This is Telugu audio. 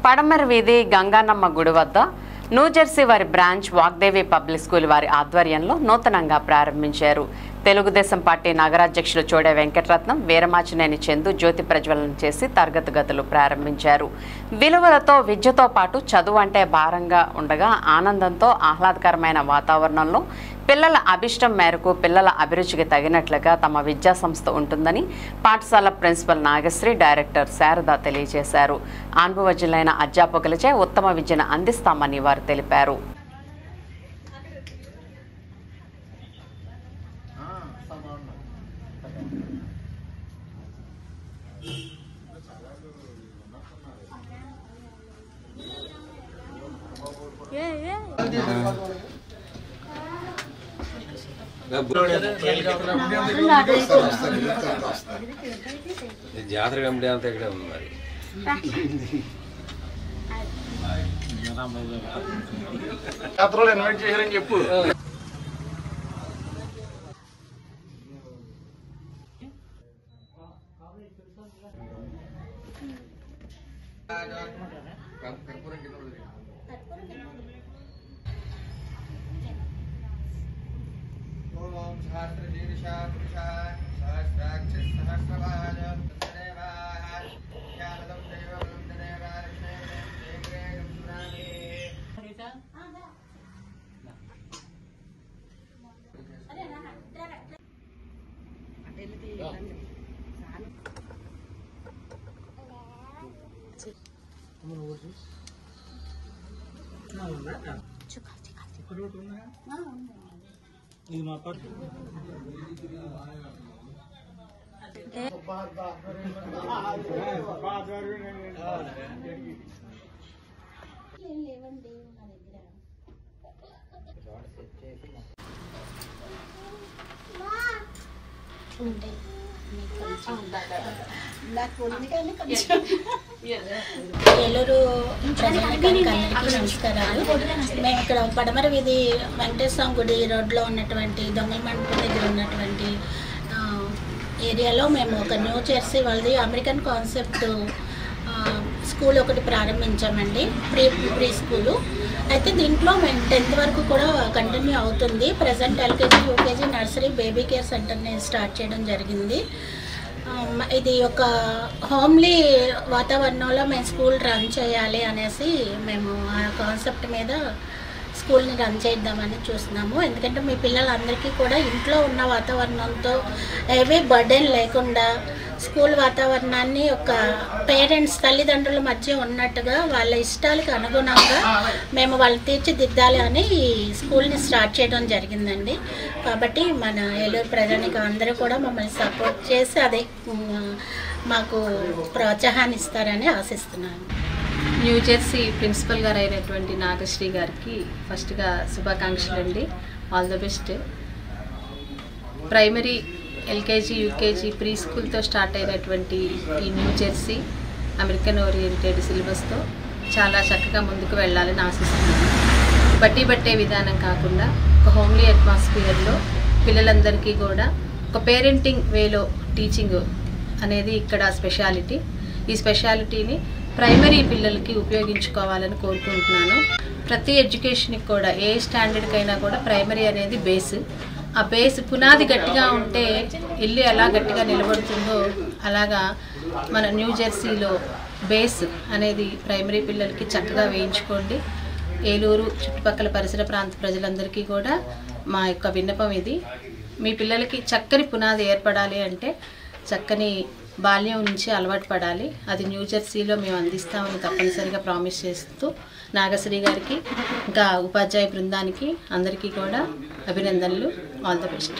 పడమర వీధి గంగానమ్మ గుడి వద్ద న్యూజెర్సీ వారి బ్రాంచ్ వాగ్దేవి పబ్లిక్ స్కూల్ వారి ఆధ్వర్యంలో నూతనంగా ప్రారంభించారు. తెలుగుదేశం పార్టీ నగరాధ్యక్షులు చోడే వెంకటరత్నం, వీరమాచినేని చందు జ్యోతి ప్రజ్వలన చేసి తరగతి గదులు ప్రారంభించారు. విలువలతో విద్యతో పాటు చదువు అంటే భారంగా ఉండగా ఆనందంతో ఆహ్లాదకరమైన వాతావరణంలో పిల్లల అభిష్టం మేరకు పిల్లల అభిరుచికి తగినట్లుగా తమ విద్యా సంస్థ ఉంటుందని పాఠశాల ప్రిన్సిపల్ నాగశ్రీ, డైరెక్టర్ శారద తెలియజేశారు. అనుభవజ్ఞులైన అధ్యాపకులచే ఉత్తమ విద్యను అందిస్తామని వారు తెలిపారు. జాతర కమిటీ అంతా ఇక్కడ ఉంది. మరి జాతరలో ఇన్వైట్ చేశారని చెప్పు. ఇది మా పాట ఏలూరు ప్రజానికి నమస్కారాలు. మేము ఇక్కడ పడమర వీధి వెంకటేశ్వర గుడి రోడ్లో ఉన్నటువంటి దొంగల మండపం దగ్గర ఉన్నటువంటి ఏరియాలో మేము ఒక న్యూ జెర్సీ వాళ్ళది అమెరికన్ కాన్సెప్ట్ స్కూల్ ఒకటి ప్రారంభించామండి. ప్రీ స్కూలు అయితే దీంట్లో మేము 10th వరకు కూడా కంటిన్యూ అవుతుంది. Present LKG, UKG, nursery, baby care సెంటర్ని స్టార్ట్ చేయడం జరిగింది. ఇది ఒక హోమ్లీ వాతావరణంలో మేము స్కూల్ రన్ చేయాలి అనేసి మేము ఆ కాన్సెప్ట్ మీద స్కూల్ని రన్ చేద్దామని చూస్తున్నాము. ఎందుకంటే మీ పిల్లలందరికీ కూడా ఇంట్లో ఉన్న వాతావరణంతో ఏవీ బర్డెన్ లేకుండా స్కూల్ వాతావరణాన్ని ఒక పేరెంట్స్ తల్లిదండ్రుల మధ్య ఉన్నట్టుగా వాళ్ళ ఇష్టాలకు అనుగుణంగా మేము వాళ్ళు తీర్చిదిద్దాలి అని ఈ స్కూల్ని స్టార్ట్ చేయడం జరిగిందండి. కాబట్టి మన ఏలూరు ప్రజానికి అందరూ కూడా మమ్మల్ని సపోర్ట్ చేసి అదే మాకు ప్రోత్సాహాన్ని ఇస్తారని ఆశిస్తున్నాను. న్యూ జెర్సీ ప్రిన్సిపల్ గారు అయినటువంటి నాగశ్రీ గారికి ఫస్ట్గా శుభాకాంక్షలు అండి. All the best. Primary, LKG, UKG, pre స్కూల్తో స్టార్ట్ అయినటువంటి ఈ న్యూ జెర్సీ అమెరికన్ ఓరియంటెడ్ సిలబస్తో చాలా చక్కగా ముందుకు వెళ్ళాలని ఆశిస్తున్నాను. బట్టి పట్టే విధానం కాకుండా ఒక హోమ్లీ అట్మాస్ఫియర్లో పిల్లలందరికీ కూడా ఒక పేరెంటింగ్ వేలో టీచింగ్ అనేది ఇక్కడ స్పెషాలిటీ. ఈ స్పెషాలిటీని ప్రైమరీ పిల్లలకి ఉపయోగించుకోవాలని కోరుకుంటున్నాను. ప్రతి ఎడ్యుకేషన్కి కూడా ఏ స్టాండర్డ్కైనా కూడా ప్రైమరీ అనేది బేస్. ఆ బేస్ పునాది గట్టిగా ఉంటే ఇల్లు ఎలా గట్టిగా నిలబడుతుందో అలాగా మన న్యూ జెర్సీలో బేస్ అనేది ప్రైమరీ పిల్లలకి చక్కగా వేయించుకోండి. ఏలూరు చుట్టుపక్కల పరిసర ప్రాంత ప్రజలందరికీ కూడా మా యొక్క విన్నపం ఇది. మీ పిల్లలకి చక్కని పునాది ఏర్పడాలి అంటే చక్కని బాల్యం నుంచి అలవాటు పడాలి. అది న్యూ జెర్సీలో మేము అందిస్తామని తప్పనిసరిగా ప్రామిస్ చేస్తూ నాగశ్రీ గారికి ఇంకా ఉపాధ్యాయ బృందానికి అందరికీ కూడా అభినందనలు. All the best.